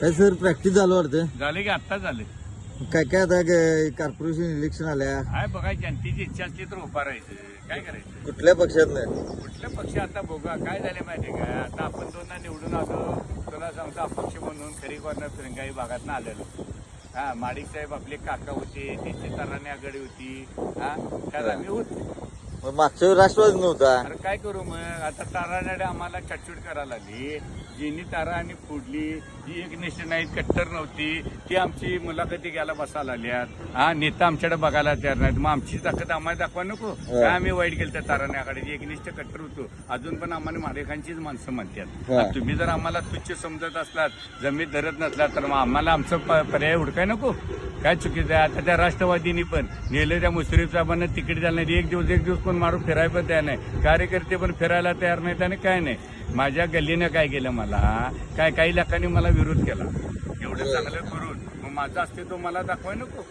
काय sir practice झालं वाटतं? झाले की आत्ता झाले. काय काय आता कॉर्पोरेशन इलेक्शन आल्या, काय बघा, जनतेची इच्छा असली तर उभा राहायचं. काय करायचं? कुठल्या पक्षात नाही? कुठल्या पक्ष आता बघा काय झाले माहितीये का, आता आपण दोनदा निवडून आलो. तुला सांगतो अपक्ष म्हणून खरी कॉर्नर फिरंगाई भागात आलेलो. हा, माडिक साहेब आपले काका होते, त्यांची तराने आघाडी होती. हा, त्यात आम्ही होतो. मग मागच्या वेळी राष्ट्रवादी नव्हता. अरे काय करू मग, आता ताराने आम्हाला चटचूट करायला लागली. जिनी तारा आणि फोडली, जी एकनिष्ठ नाही, कट्टर नव्हती, ती आमची मुलाखती घ्यायला बसायला आल्यात. हा, नेता आमच्याकडे बघायला तयार नाहीत. मग आमची ताकद आम्हाला दाखवा नको काय? आम्ही वाईट केलं त्या ताराने आघाडी एकनिष्ठ कट्टर होतो. अजून पण आम्हाला माडेकांचीच माणसं म्हणतात. आणि तुम्ही जर आम्हाला तुच्छ समजत असलात, जमीन धरत नसला, तर मग आम्हाला आमचं पर्याय हुडकाय नको. काय चुकीचं आहे? आता त्या राष्ट्रवादीनी पण गेले, त्या मुश्रीफ साहेबांना तिकीट द्यायला नाही. एक दिवस कोण मारून फिरायला पण तयार नाही. कार्यकर्ते पण फिरायला तयार नाहीत आणि काय नाही. माझ्या गल्लीनं काय केलं, मला काय काही लोकांनी मला विरोध केला. एवढं चांगलं करून मग माझं अस्तित्व मला दाखवाय नको.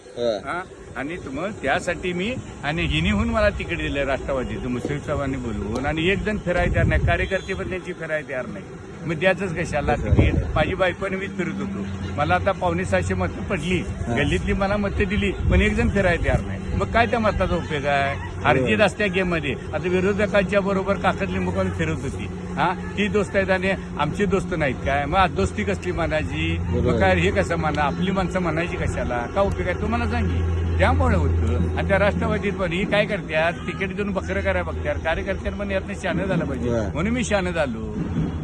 हा, आणि मग त्यासाठी मी आणि हिनीहून मला तिकीट दिलं राष्ट्रवादीचं मुश्रीफ साहेबांनी बोलवून. आणि एक जण फिरायला तयार नाही, कार्यकर्ते पण त्यांची फिरायला तयार नाही. मग द्यायचंच कशाला तिकीट? माझी बायकोने मीच फिरत होतो. मला आता 500-600 मतं पडली, गल्लीतली मला मतं दिली, पण एक जण फिरायला तयार नाही. मग काय त्या मताचा उपयोग आहे? अर्जित असत्या गेम मध्ये. आता विरोधकांच्या बरोबर काकत लिंबूकान फिरत होती. हा, ती दोस्त आहेत आणि आमची दोस्त नाहीत काय? मग दोस्ती कसली म्हणायची? मग काय हे कसं म्हणा, आपली माणसं म्हणायची कशाला? का उपयोग आहे तुम्हाला सांगी? त्यामुळे होतं. आणि त्या राष्ट्रवादीत पण ही काय करतात, तिकीट देऊन बकरं करायला बघतात. कार्यकर्त्यांना पण यातनं शहाणं झालं पाहिजे, म्हणून मी शहाणं झालो.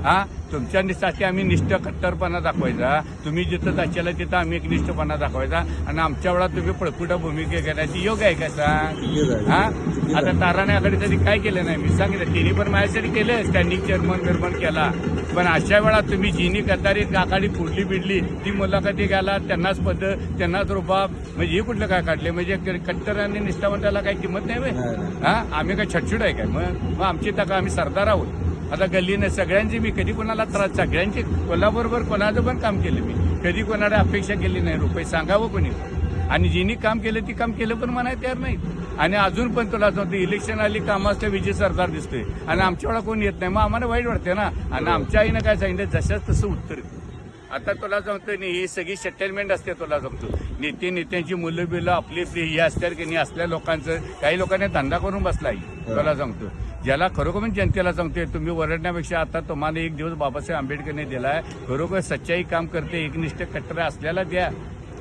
हा, तुमच्या निष्ठाची आम्ही निष्ठ कट्टरपणा दाखवायचा. तुम्ही जिथं जायला तिथं आम्ही एक निष्ठपणा दाखवायचा. आणि आमच्या वेळा तुम्ही पळपुटा भूमिका घेण्याची योग आहे का सांग? हा, आता ताराने आघाडीसाठी काय केलं नाही मी सांगितलं. तिने पण माझ्यासाठी केलं, स्टँडिंग चेअरमन बिरमन केला. पण अशा वेळा तुम्ही जिनी गद्दारी आघाडी फुडली बिडली, ती मुलाखती घ्याला, त्यांनाच पद, त्यांनाच रुबाब, म्हणजे हे कुठलं काय काढले? म्हणजे कट्टर आणि निष्ठावंताला काही किंमत नाही व्हय? हा, आम्ही काय छटछुट आहे काय? मग आमची तका आम्ही सरदार आहोत. आता गल्लीनं सगळ्यांची, मी कधी कोणाला त्रास, सगळ्यांची कोल्हापूरबरोबर कोणाचं पण काम केलं मी. कधी कोणाला अपेक्षा केली नाही रुपये सांगावं कोणी. आणि जिनी काम केलं ती काम केलं पण म्हणायला तयार नाही. आणि अजून पण तुला सांगतो, इलेक्शन आली कामं असल्या विजय सरकार दिसतोय आणि आमच्या वेळा कोण येत नाही. मग आम्हाला वाईट वाटते ना. आणि आमच्या आईनं काय सांगितलं, जशाच तसं उत्तर. आता तुला सांगतो नाही, ही सगळी सेटलमेंट असते. तुला सांगतो नेत्यांची मुलं बिलं आपली हे असतात की नाही, असल्या लोकांचं काही लोकांनी धंदा करून बसला. तुला सांगतो, ज्याला खरोखर जनतेला सांगतोय, तुम्ही ओरडण्यापेक्षा आता तुम्हाला एक दिवस बाबासाहेब आंबेडकरने दिलाय. खरोखर सच्चाई काम करते, एकनिष्ठ कट्टर असल्याला द्या.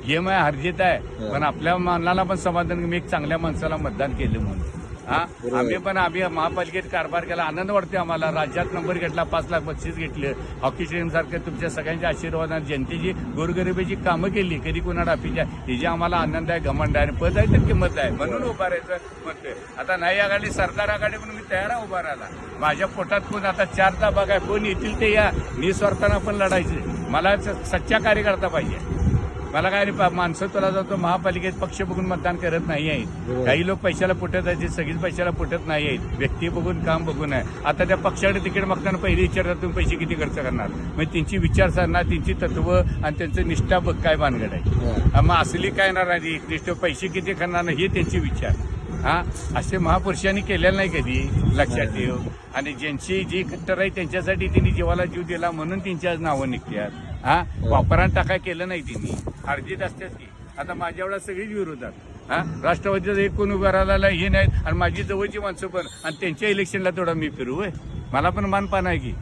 गेम आहे, हरजित आहे, पण आपल्या मनाला पण समाधान, मी एक चांगल्या माणसाला मतदान केलं म्हणून. हा, आम्ही महापालिकेत कारभार केला, आनंद वाटते आम्हाला. राज्यात नंबर घेतला, 5 लाख बक्षीस घेतलं. हॉकी स्टेडियम सारखं तुमच्या सगळ्यांच्या आशीर्वादाने जनतेची गोरगरिबीची कामं केली. कधी कोणाला अपेक्षा, हे जे आम्हाला आनंद आहे, घमंड आहे, पद आहे तर किंमत आहे, म्हणून उभा राहायचं म्हणतोय. आता नाही आघाडी, सरकार आघाडी म्हणून मी तयार आहे उभा राहायला. माझ्या पोटात कोण आता 4चा भाग आहे, कोण येतील ते या, निस्वार्थानं पण लढायचे. मला सच्चा कार्यकर्ता पाहिजे. मला काय माणसं तुला जातो, महापालिकेत पक्ष बघून मतदान करत नाही आहेत. काही लोक पैशाला पुटत आहेत, सगळीच पैशाला पुटत नाही आहेत. व्यक्ती बघून, काम बघून आहे. आता त्या पक्षाकडे तिकीट मागताना पहिले विचारतात तुम्ही पैसे किती खर्च करणार. मग त्यांची विचारसरणा, त्यांची तत्व आणि त्यांचं निष्ठा बघ काय भानगड आहे. मग असली काय येणार नाही, निष्ठ पैसे किती करणार नाही, हे त्यांचे विचार. हा, असे महापुरुषांनी केलेलं नाही कधी, लक्षात ठेव. आणि ज्यांची जी कट्टर आहे त्यांच्यासाठी त्यांनी जीवाला जीव दिला, म्हणून त्यांची आज नावं निघतात. हा, वापरान टाका केलं नाही त्यांनी, अर्जित असतेच की. आता माझ्या वेळा सगळीच विरोधात. हा, राष्ट्रवादीचं एक कोण उभं राहिला हे नाहीत, आणि माझी जवळची माणसं पण, आणि त्यांच्या इलेक्शनला तेवढा मी फिरू. मला पण मानपान आहे की.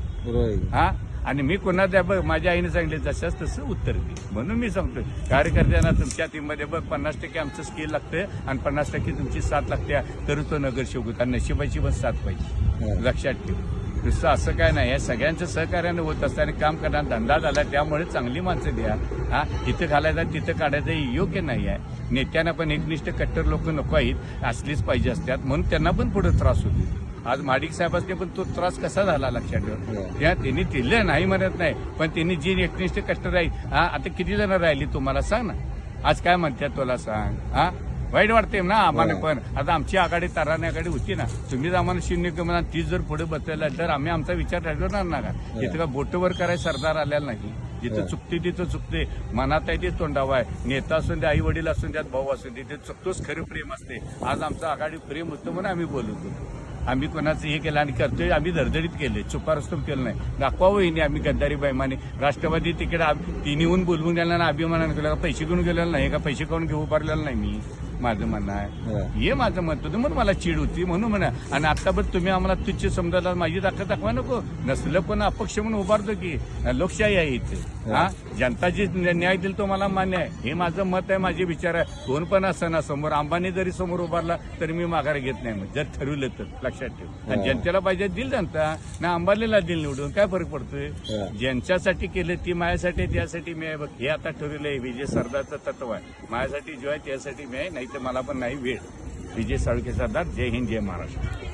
हा, आणि मी कोणा द्या बघ, माझ्या आईने सांगितलं जशाच तसं उत्तर दे. म्हणून मी सांगतोय कार्यकर्त्यांना, तुमच्या टीममध्ये बघ 50% आमचं स्किल लागतं आणि 50% तुमची साथ लागते, तर तो नगरसेवक होता. नशिबाची पण साथ पाहिजे, लक्षात ठेव. नुसतं असं काय नाही, या सगळ्यांचं सहकार्यानं होत असतं. आणि काम करणार धंदा झाला, त्यामुळे चांगली माणसं द्या. हा, इथं घालायचं तिथं काढायचं योग्य नाही आहे. नेत्यांना पण एकनिष्ठ कट्टर लोक नको आहेत, असलीच पाहिजे असतात, म्हणून त्यांना पण पुढे त्रास होतो. आज माडिक साहेबांनी पण तो त्रास कसा झाला लक्षात ठेवा. त्या त्यांनी दिलं नाही म्हणत नाही, पण त्यांनी जी एकनिष्ठ कट्टर राहील. हा, आता किती जण राहिली तुम्हाला सांग ना, आज काय म्हणतात तुला सांग. हा, वाईट वाटते ना आम्हाला पण. आता आमची आघाडी, ताराने आघाडी होती ना, तुम्हीच आम्हाला 0 म्हणा 30 जर पुढे बसलेला तर आम्ही आमचा विचार ठरवणार ना का. इथं का बोटवर करायला सरदार आलेला नाही. जिथं चुकते तिथं चुकते, मनात आहे तेच तोंडावा आहे. नेता असून द्या, आई वडील असून द्यात, भाऊ असून तिथे चुकतोच खरं प्रेम असते. आज आमचं आघाडी प्रेम होतं म्हणून आम्ही बोलतो. आम्ही कोणाचं हे केलं आणि करतोय आम्ही धडधडीत केले, चुपारस्तम केलं नाही. दाखवावं हिने आम्ही गद्दारी बैमाने राष्ट्रवादी तिकडे तिने येऊन बोलवून गेला ना अभिमानाने केलं का पैसे घेऊन गेलेला नाही का पैसे काढून घेऊ उभारलेला नाही मी. माझं म्हणणं आहे हे माझं मत होतं म्हणून मला चीड होती म्हणून म्हणा. आणि आता पण तुम्ही आम्हाला तुच्छ समजायला माझी दाखल दाखवा नको. नसलं पण अपक्ष म्हणून उभारतो की लोकशाही आहे इथे. हा जनता जे न्याय दिल तो मला मान्य आहे. हे माझं मत आहे, माझे विचार आहे. कोण पण असं ना समोर अंबानी जरी समोर उभारला तरी मी माघार घेत नाही. मग जर ठरवलं तर लक्षात ठेव. आणि जनतेला पाहिजे दिल जनता ना अंबानीला दिल निवडून काय फरक पडतोय. ज्यांच्यासाठी केलं ती माझ्यासाठी त्यासाठी मी आहे बघ. हे आता ठरवलंय विजय सरदारचं तत्व आहे. माझ्यासाठी जो आहे त्यासाठी मी आहे, नाही तर मला पण नाही वेळ. विजय साळुंखे सरदार. जय हिंद जय महाराष्ट्र.